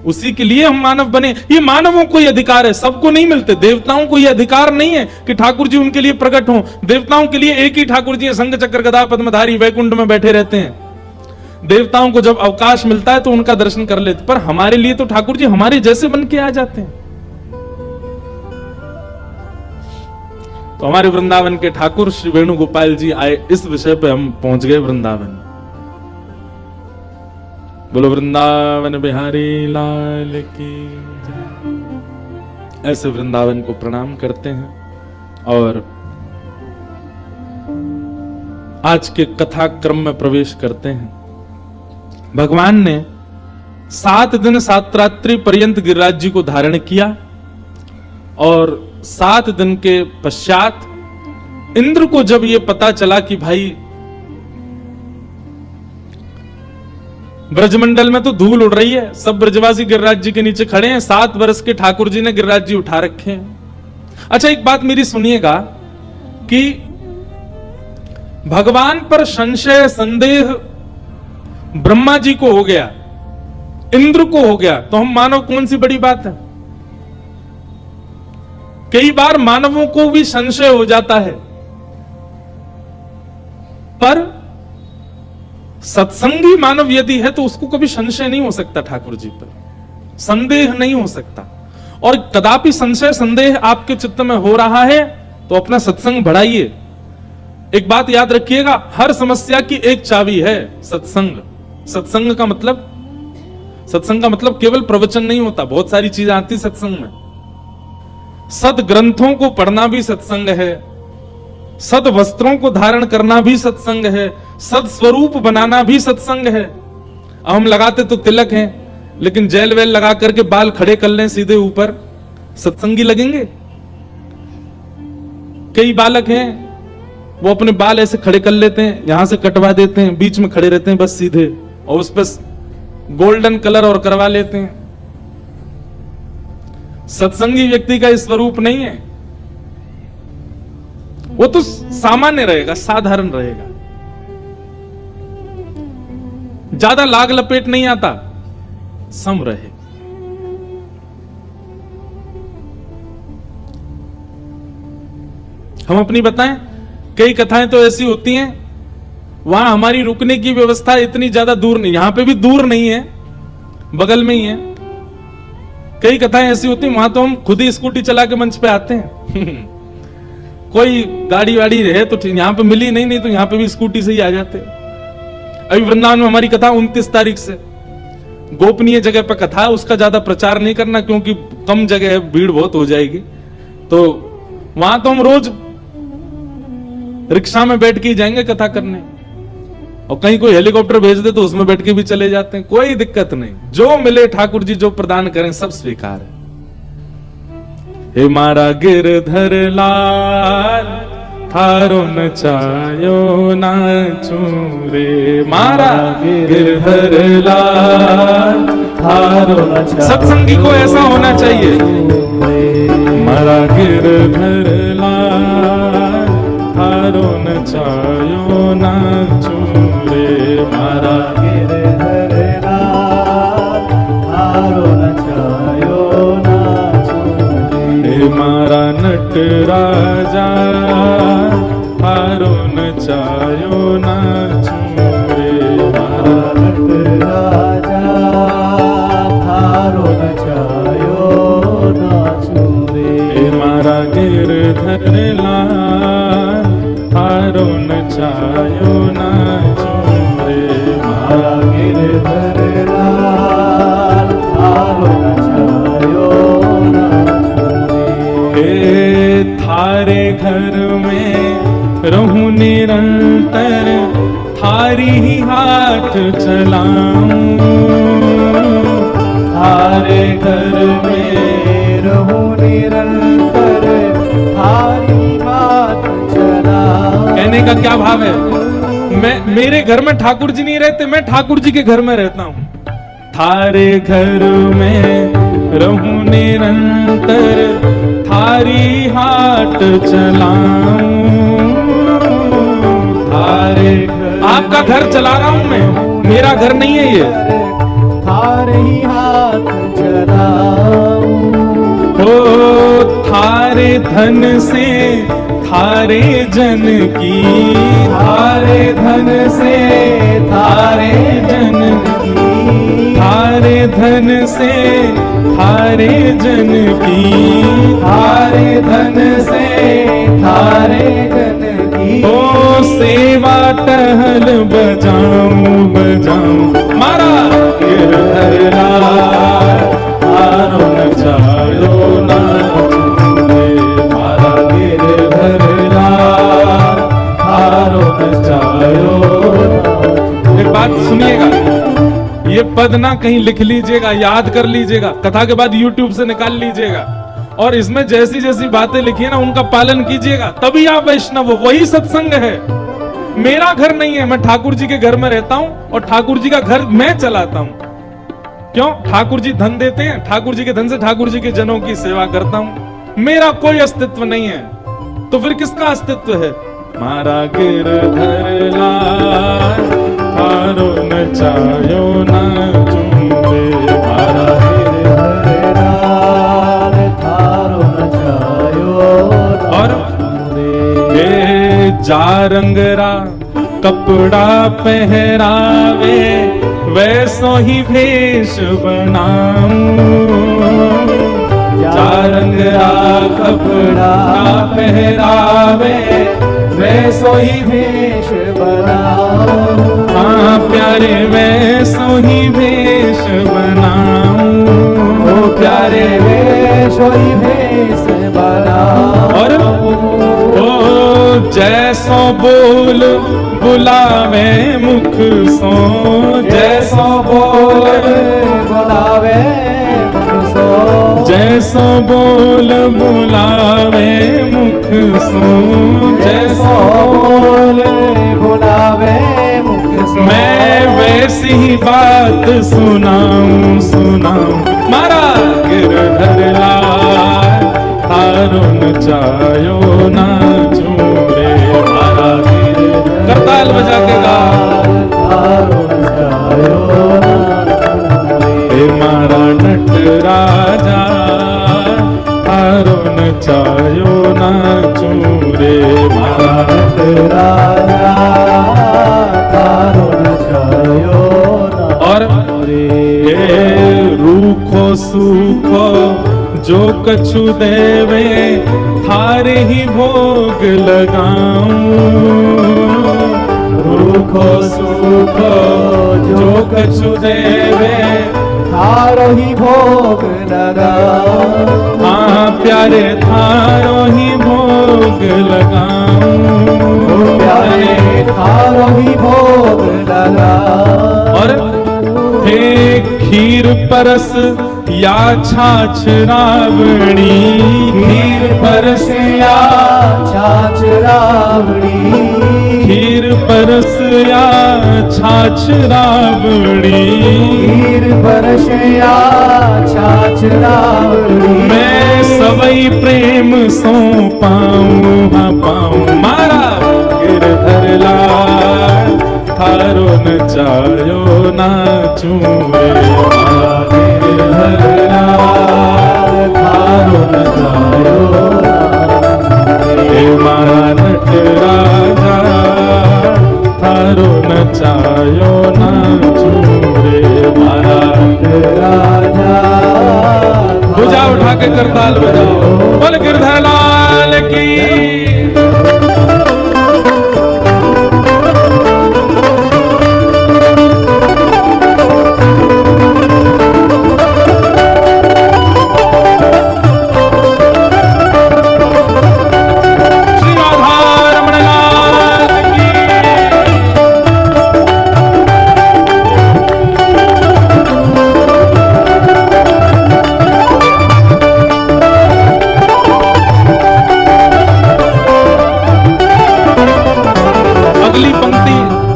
उसी के लिए हम मानव बने। ये मानवों को ही अधिकार है, सबको नहीं मिलते। देवताओं को ये अधिकार नहीं है कि ठाकुर जी उनके लिए प्रकट हों। देवताओं के लिए एक ही ठाकुर जी शंख चक्र गदा पद्मधारी वैकुंठ में बैठे रहते हैं। देवताओं को जब अवकाश मिलता है तो उनका दर्शन कर लेते, पर हमारे लिए तो ठाकुर जी हमारे जैसे बन के आ जाते हैं। तो हमारे वृंदावन के ठाकुर श्री वेणुगोपाल जी आए, इस विषय पे हम पहुंच गए वृंदावन। बोलो वृंदावन बिहारी लाल की जय। ऐसे वृंदावन को प्रणाम करते हैं और आज के कथा क्रम में प्रवेश करते हैं। भगवान ने 7 दिन 7 रात्रि पर्यंत गिरिराज जी को धारण किया और 7 दिन के पश्चात इंद्र को जब यह पता चला कि भाई ब्रजमंडल में तो धूल उड़ रही है, सब ब्रजवासी गिरिराज जी के नीचे खड़े हैं, 7 वर्ष के ठाकुर जी ने गिरिराज जी उठा रखे हैं। अच्छा एक बात मेरी सुनिएगा कि भगवान पर संशय संदेह ब्रह्मा जी को हो गया, इंद्र को हो गया, तो हम मानव कौन सी बड़ी बात है। कई बार मानवों को भी संशय हो जाता है, पर सत्संगी मानव यदि है तो उसको कभी संशय नहीं हो सकता, ठाकुर जी पर संदेह नहीं हो सकता। और कदापि संशय संदेह आपके चित्त में हो रहा है तो अपना सत्संग बढ़ाइए। एक बात याद रखिएगा, हर समस्या की एक चाबी है, सत्संग। सत्संग का मतलब केवल प्रवचन नहीं होता, बहुत सारी चीजें आती सत्संग में। सद ग्रंथों को पढ़ना भी सत्संग है, सद वस्त्रों को धारण करना भी सत्संग है, सद स्वरूप बनाना भी सत्संग है। अब हम लगाते तो तिलक हैं, लेकिन जेल वेल लगा करके बाल खड़े कर लें सीधे ऊपर, सत्संगी लगेंगे? कई बालक हैं वो अपने बाल ऐसे खड़े कर लेते हैं, यहां से कटवा देते हैं, बीच में खड़े रहते हैं बस सीधे, और उस पर गोल्डन कलर और करवा लेते हैं। सत्संगी व्यक्ति का स्वरूप नहीं है, वो तो सामान्य रहेगा, साधारण रहेगा, ज्यादा लाग लपेट नहीं आता, सम रहे। हम अपनी बताएं, कई कथाएं तो ऐसी होती हैं वहां हमारी रुकने की व्यवस्था इतनी ज्यादा दूर नहीं, यहां पे भी दूर नहीं है, बगल में ही है। कई कथाएं ऐसी होती हैं वहां तो हम खुद ही स्कूटी चला के मंच पे आते हैं कोई गाड़ी वाड़ी है तो यहां पे मिली नहीं तो यहां पे भी स्कूटी से ही आ जाते। अभी वृंदावन में हमारी कथा 29 तारीख से, गोपनीय जगह पर कथा है, उसका ज्यादा प्रचार नहीं करना क्योंकि कम जगह है, भीड़ बहुत हो जाएगी। तो वहां तो हम रोज रिक्शा में बैठ के ही जाएंगे कथा करने, और कहीं कोई हेलीकॉप्टर भेज दे तो उसमें बैठ के भी चले जाते हैं, कोई दिक्कत नहीं। जो मिले ठाकुर जी जो प्रदान करें सब स्वीकार है। हे मारा गिरधर लाल थारो नचायो नाचू रे, मारा गिरधर लाल थारो नचायो। सत्संगी को ऐसा होना चाहिए, मारा गिरधर लाल थारो नचायो नाचू रे, मारा गिरधर लाल थारो नचायो नाचू रे, मारा नट राजा थारो नचायो नाचू रे, मारा नट राजा નચાયો નાચું રે. એ મારા ગિરધર લાલ થારો નચાયો નાચું રે. મારા ગિરધર લાલ થારો નચાયો નાચું રે. हे थारे घर में रहूं निरंतर थारी ही हाथ चलाऊं. थारे घर में रहूं निरंतर थारी बात चलाऊं. कहने का क्या भाव है? मेरे घर में ठाकुर जी नहीं रहते, मैं ठाकुर जी के घर में रहता हूं. थारे घर में रहूं निरंतर थारी हाट चलाऊं. थारे घर, आपका घर चला रहा हूं मैं, मेरा घर नहीं है ये. थारे ही हाथ चलाऊं. ओ थारे धन से थारे जन की, थारे धन से थारे जन की, थारे धन से थारे जन की, थारे धन से थारे जन की. ओ सेवा टहल बजाऊं बजाऊं मारा गिरधर लाल थारो नचायो नाचूं रे. मारा गिरधर लाल थारो नचायो. एक बात सुनिएगा, ये पद ना कहीं लिख लीजिएगा, याद कर लीजिएगा, कथा के बाद YouTube से निकाल लीजिएगा और इसमें जैसी जैसी बातें लिखी है ना उनका पालन कीजिएगा, तभी आप वैष्णव हो. वही सत्संग है. मेरा घर नहीं है, मैं ठाकुर जी के घर में रहता हूं और ठाकुर जी का घर मैं चलाता हूं. क्यों? ठाकुर जी धन देते हैं, ठाकुर जी के धन से ठाकुर जी के जनों की सेवा करता हूं. मेरा कोई अस्तित्व नहीं है, तो फिर किसका अस्तित्व है? मारा गिरधर लाल थारो नचायो नाचूं रे. मारा गिरधर लाल थारो नचायो और ये जा रंगरा कपड़ा पहरावे वैसो ही भेष बनाऊं. जा रंगरा कपड़ा पहरावे वैसो ही भेष बनाऊं. हाँ प्यारे वैसो ही भेष बनाऊं. ओ प्यारे वैसो ही भेष बनाऊं. और ओ जैसो बोल बुलावे मुख सो, जैसो बोल बुलावे मुख सो, जैसो बोल बुलावे मुख सो, जैसो बोल बुलावे मुख सो. मैं वैसी ही बात सुनाऊं सुनाऊं. मारा गिरधर लाल थारो नचायो नाचूं रे. मारा करताल बजा के गा थारो नचायो नाचूं रे. हे मारा नट राजा थारो नचायो नाचूं रे. मारा नट राजा थारो नचायो नाचूं रे. हे रूखो सूखो जो कछु देवे थारे ही भोग लगाऊं. रूखो सूखो जो कछु देवे थारो ही भोग लगाऊं. हाँ प्यारे थारो ही भोग लगाऊं. प्यारे थारो ही भोग लगाऊं. और हे खीर परस या छाछ रावणी, खीर परस या छाछ रावणी, खीर परस या छाछ रावणी. खीर परस या छाछ रावणी. मैं सवई प्रेम सो पाऊं हाँ पाऊं. मारा गिरधर लाल थारो नचायो नाचूं रे. मारा गिरधर लाल थारो नचायो नाचूं. मारा नट राजा थारो नचायो नाचूं रे. मारा राजा के करताल बजाओ। बोल गिरधर लाल की।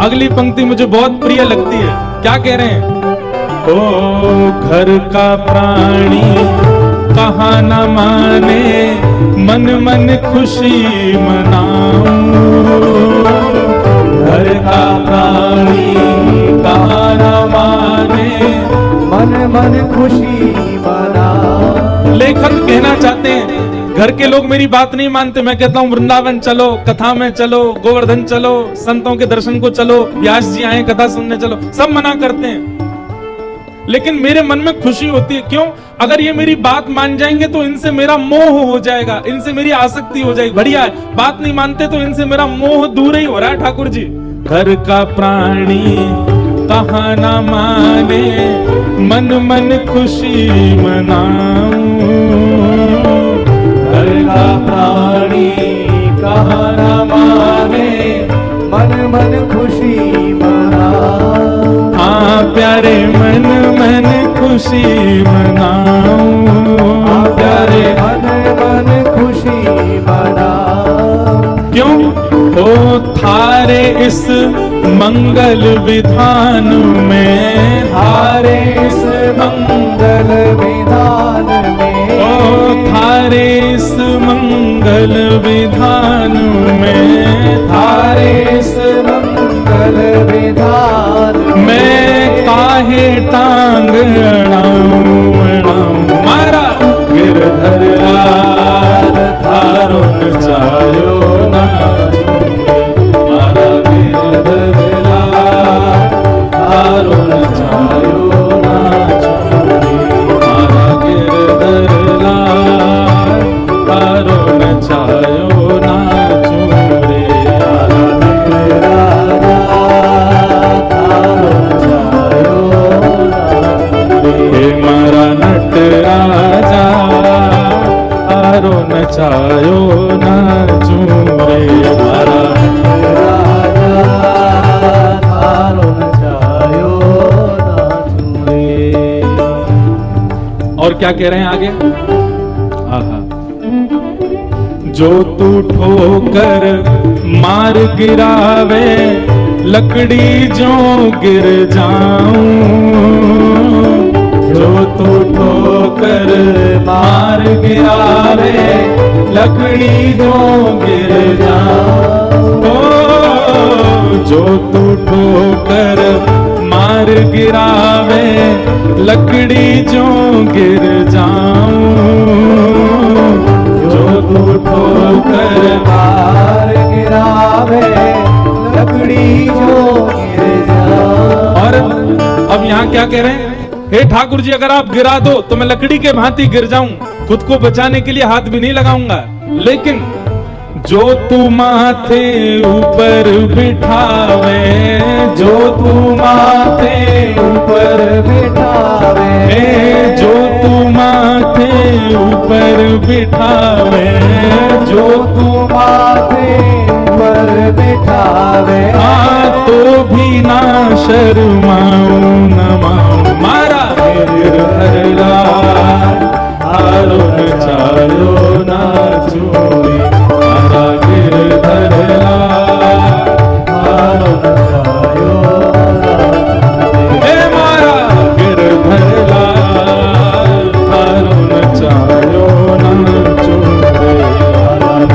अगली पंक्ति मुझे बहुत प्रिय लगती है। क्या कह रहे हैं? ओ घर का प्राणी कहा न माने, मन मन खुशी मनाऊं। घर का प्राणी कहा न माने, मन मन खुशी मनाऊं। लेखक कहना चाहते हैं घर के लोग मेरी बात नहीं मानते, मैं कहता हूँ वृंदावन चलो, कथा में चलो, गोवर्धन चलो, संतों के दर्शन को चलो, व्यास जी आए कथा सुनने चलो, सब मना करते हैं। लेकिन मेरे मन में खुशी होती है। क्यों? अगर ये मेरी बात मान जाएंगे तो इनसे मेरा मोह हो जाएगा, इनसे मेरी आसक्ति हो जाएगी। बढ़िया है, बात नहीं मानते तो इनसे मेरा मोह दूर ही हो रहा है ठाकुर जी। घर का प्राणी कहा न माने, मन मन खुशी मनाऊं। घर का प्राणी कहा न माने, मन मन खुशी मनाऊं। हाँ प्यारे मन मन खुशी मनाऊं। हाँ प्यारे मन मन खुशी मनाऊं। क्यों? ओ थारे इस मंगल विधान में, थारे इस मंगल विधान में, ओ थारे इस मंगल विधान में, थारे इस मंगल विधान मैं काहे टांग अड़ाऊं अड़ाऊं। मारा गिरधर लाल थारो नचायो ना, मारा गिरधर लाल थारो नचायो ना छोड़े, मारा गिरधर लाल थारो नचायो ना छोड़े। मारा नट राजा थारो नचायो ना चूरे, मारा राजा थारो नचायो ना चूरे। और क्या कह रहे हैं आगे? आहा, जो तू ठोकर मार गिरावे, लकड़ी जो गिर जाऊं। जो तू ठोकर मार गिरावे, लकड़ी जो गिर जाऊं। जो तू ठोकर मार गिरावे, लकड़ी जो गिर जाऊं। जो तू ठोकर मार गिरावे, लकड़ी जो गिर जाऊं। और अब यहाँ क्या कह रहे हैं? हे ठाकुर जी, अगर आप गिरा दो तो मैं लकड़ी के भांति गिर जाऊं, खुद को बचाने के लिए हाथ भी नहीं लगाऊंगा। लेकिन जो तू माथे ऊपर बिठावे, जो तू माथे ऊपर बिठावे, जो तू माथे ऊपर बिठावे, जो तू माथे ऊपर बिठावे, तो भी ना शर्माऊं न माऊं। मारा गिरधर लाल थारो नचायो ना चूरे, मारा गिरधर लाल थारो नचायो ना चूरे। मारा गिरधर लाल थारो नचायो ना चूरे, मारा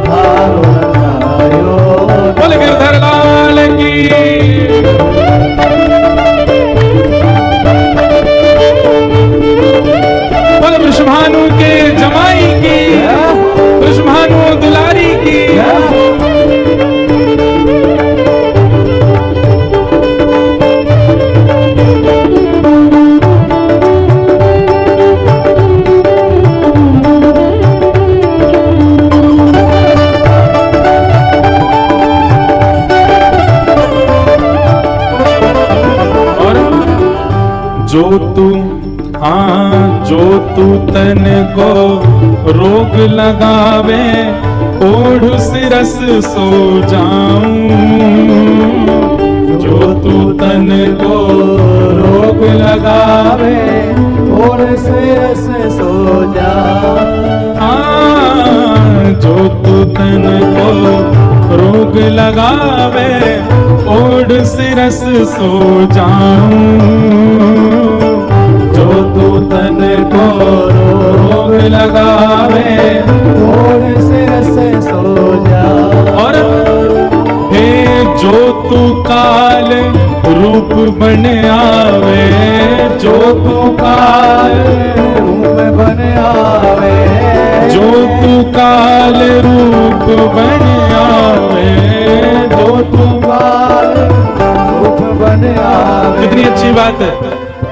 थारो नचायो। बोले गिरधर लाल की। तू, हाँ जो तू तन को रोग लगावे, ओढ़ सिरस सो जाऊं। जो तू तन को रोग लगावे और सिरस सो जा। हाँ जो तू तन को रोग लगावे, ओढ़ सिरस सो जाऊं। जो तू तन को रोग लगावे और सिरस सो जा। और हे जो तू काल रूप बन आवे, जो तू काल रूप बन आवे, जो तू काल रूप बन आवे, जो तू काल रूप बन आवे। कितनी अच्छी बात है।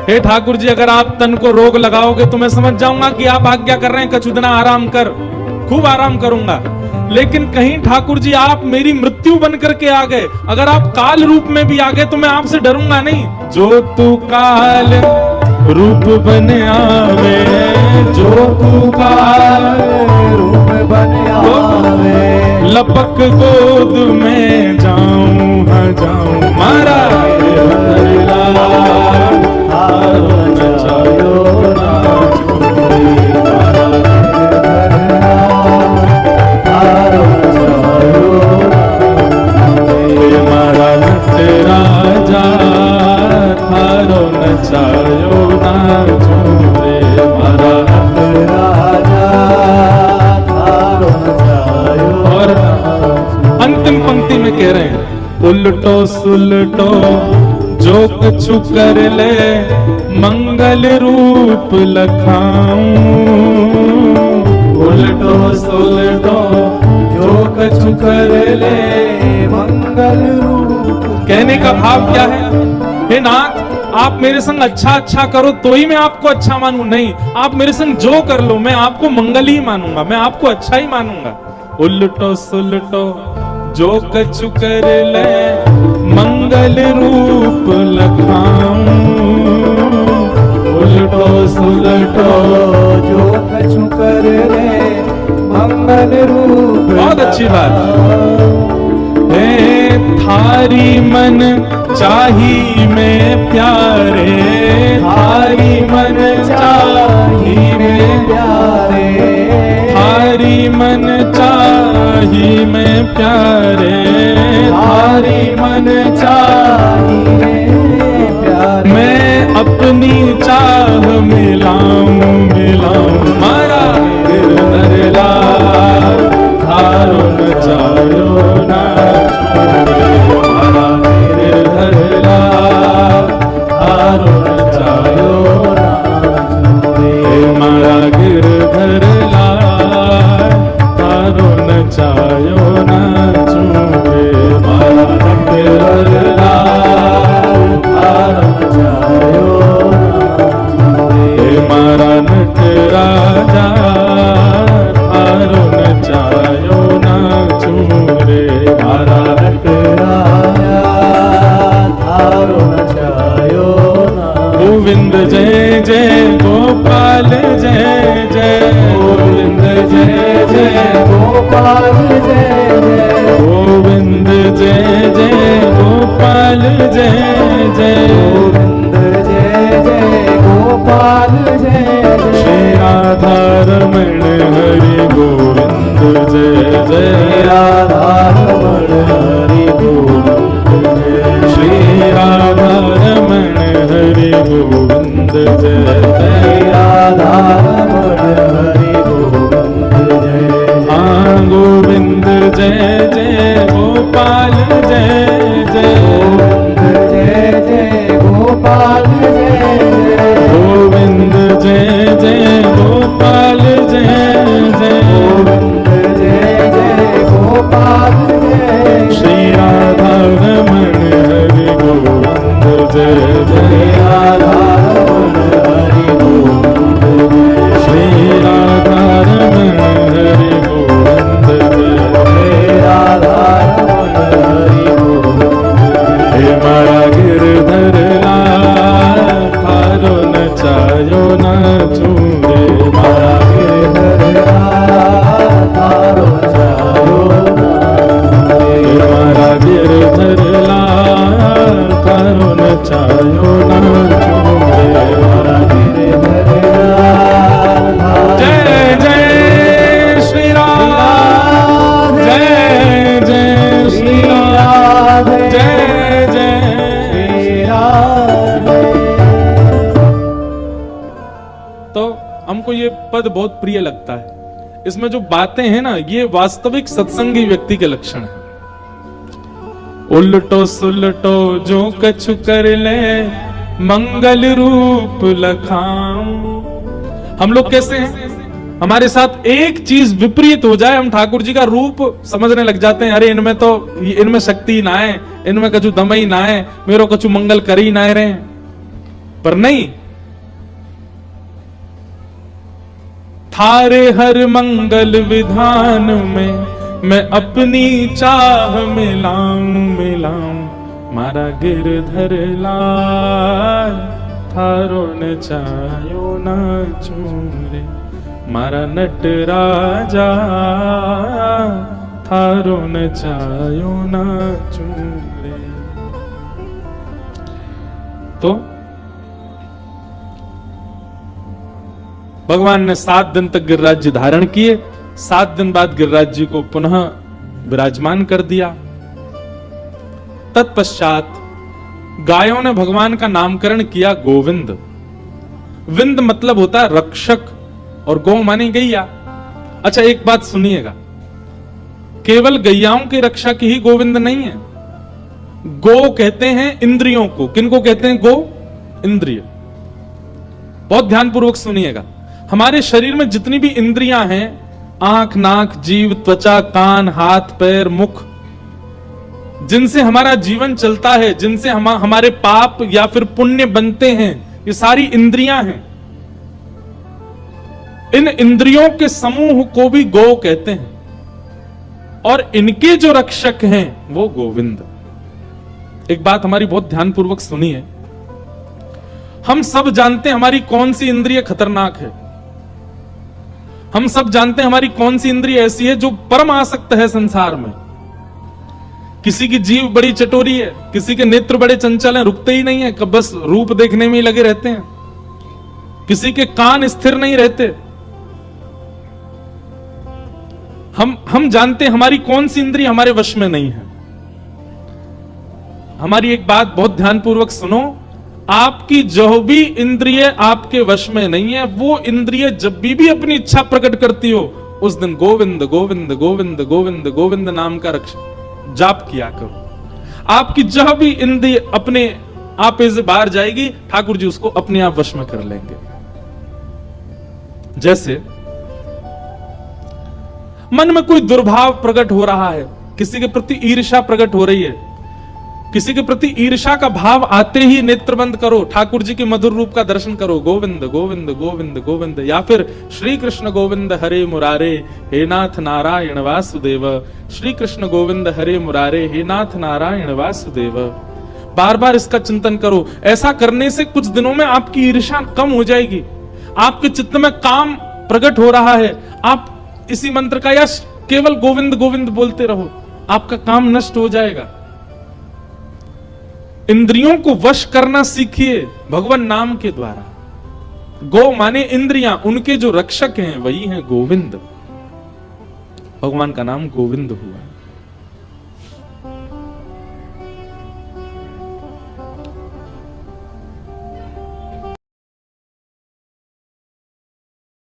हे ठाकुर जी, अगर आप तन को रोग लगाओगे तो मैं समझ जाऊंगा कि आप आज्ञा कर रहे हैं कछुदना आराम कर, खूब आराम करूंगा। लेकिन कहीं ठाकुर जी आप मेरी मृत्यु बन करके आ गए, अगर आप काल रूप में भी आ गए तो मैं आपसे डरूंगा नहीं। जो तू काल रूप बन आवे, जो तू काल रूप बन आवे, लपक गोद में जाऊं, हाँ जाऊं। मारा राजा थारो नचायो नाचो रे, मारा राजा थारो नचायो। और अंतिम पंक्ति में कह रहे हैं, उल्टो सुलटो जो कछु कर ले, मंगल रूप लखाऊं। उल्टो सुलटो जो कछु कर ले, मंगल रूप। कहने का भाव क्या है? हे नाथ, आप मेरे संग अच्छा करो तो ही मैं आपको अच्छा मानूं, नहीं आप मेरे संग जो कर लो मैं आपको मंगल ही मानूंगा, मैं आपको अच्छा ही मानूंगा। उल्टो सुलटो जो कछु कर ले, मंगल रूप लखाऊं। उल्टो सुलटो जो कछु कर ले, मंगल रूप। बहुत अच्छी बात। थारी मन चाही में प्यारे, थारी मन चाही में प्यारे, थारी मन चाही में प्यारे, थारी मन चाही में प्यारे। मैं अपनी चाह मिलाऊं मिलाऊं, मारा गिरधर लाल थारो नचायो ना, मारा गिरधर लाल थारो नचायो ना, मारा गिरधर लाल थारो नचायो ना, मारा गिरधर लाल थारो नचायो ना, मारा नट राजा थारो नचायो नाचू रे, मारा नट राजा थारो नचायो ना। गोविंद जय जय गोपाल जय जय, गोविंद जय जय गोपाल जय जय, गोविंद जय जय गोपाल जय जय, गोविंद जय जय गोपाल जय जय। श्री राधा रमण हरि गोविंद जय जय, राधा रमण हरि गोविंद जय। श्री राधा रमण हरि गोविंद जय जय, राधा रमण हरि गोविंद जय। हाँ गोविंद जय जय गोपाल जय जय, गोविंद जय जय गोपाल जय जय, गोविंद जय जय गोपाल जय जय, गोविंद जय जय गोपाल जय। श्री राधा रमण हरि गोविंद जय जय, राधा रमण हरि गोविंद जय। श्री राधा रमण हरि गोविंद जय, राधा रमण चायो न छूरे मारा गिरधर लाल थारो चायो ना छूरे मारा गिरधर लाल थारो न चायो न छूरे मारा गिरधर लाल जय जय श्री राम जय जय श्री राम जय जय श्री राधे। तो हमको ये पद बहुत प्रिय लगता है। इसमें जो बातें हैं ना, ये वास्तविक सत्संगी व्यक्ति के लक्षण है। उल्टो सुलटो जो कछु कर ले मंगल रूप लखाऊं। हम लोग कैसे हैं? हमारे साथ एक चीज विपरीत हो जाए, हम ठाकुर जी का रूप समझने लग जाते हैं। अरे इनमें तो इनमें शक्ति ना है, इनमें कछु दम ही ना है, मेरो कछु मंगल कर ही ना रहे। पर नहीं, थारे हर मंगल विधान में मैं अपनी चाह मिलाऊं मारा गिरधर लाल थारो न चायो न छूरे मारा नट राजा थारो न चायो न छूरे। तो भगवान ने 7 दिन तक गिरिराज जी धारण किए। 7 दिन बाद गिरिराज जी को पुनः विराजमान कर दिया। तत्पश्चात गायों ने भगवान का नामकरण किया गोविंद। विंद मतलब होता है रक्षक और गौ मानी गैया। अच्छा एक बात सुनिएगा, केवल गैयाओं की रक्षा की ही गोविंद नहीं है। गो कहते हैं इंद्रियों को। किनको कहते हैं? गो इंद्रिय। बहुत ध्यानपूर्वक सुनिएगा। हमारे शरीर में जितनी भी इंद्रियां हैं, आंख, नाक, जीभ, त्वचा, कान, हाथ, पैर, मुख, जिनसे हमारा जीवन चलता है, जिनसे हमारे पाप या फिर पुण्य बनते हैं, ये सारी इंद्रियां हैं। इन इंद्रियों के समूह को भी गौ कहते हैं और इनके जो रक्षक हैं वो गोविंद। एक बात हमारी बहुत ध्यानपूर्वक सुनिए। हम सब जानते हैं हमारी कौन सी इंद्रिय खतरनाक है। हम सब जानते हैं हमारी कौन सी इंद्रिय ऐसी है जो परम आसक्त है संसार में। किसी की जीभ बड़ी चटोरी है, किसी के नेत्र बड़े चंचल हैं, रुकते ही नहीं है, कब बस रूप देखने में ही लगे रहते हैं। किसी के कान स्थिर नहीं रहते। हम जानते हैं हमारी कौन सी इंद्रिय हमारे वश में नहीं है। हमारी एक बात बहुत ध्यानपूर्वक सुनो, आपकी जो भी इंद्रिय आपके वश में नहीं है, वो इंद्रिय जब भी अपनी इच्छा प्रकट करती हो, उस दिन गोविंद गोविंद गोविंद गोविंद गोविंद नाम का जाप किया करो। आपकी जह भी इंद्रिय अपने आप से बाहर जाएगी, ठाकुर जी उसको अपने आप वश में कर लेंगे। जैसे मन में कोई दुर्भाव प्रकट हो रहा है, किसी के प्रति ईर्ष्या प्रकट हो रही है, किसी के प्रति ईर्ष्या का भाव आते ही नेत्र बंद करो, ठाकुर जी के मधुर रूप का दर्शन करो, गोविंद गोविंद गोविंद गोविंद। या फिर श्री कृष्ण गोविंद हरे मुरारे हे नाथ नारायण वासुदेव, श्री कृष्ण गोविंद हरे मुरारे हे नाथ नारायण वासुदेव। बार बार इसका चिंतन करो। ऐसा करने से कुछ दिनों में आपकी ईर्ष्या कम हो जाएगी, आपके चित्त में काम प्रकट हो रहा है। आप इसी मंत्र का या केवल गोविंद गोविंद बोलते रहो, आपका काम नष्ट हो जाएगा। इंद्रियों को वश करना सीखिए भगवान नाम के द्वारा। गो माने इंद्रियां, उनके जो रक्षक हैं वही हैं गोविंद। भगवान का नाम गोविंद हुआ।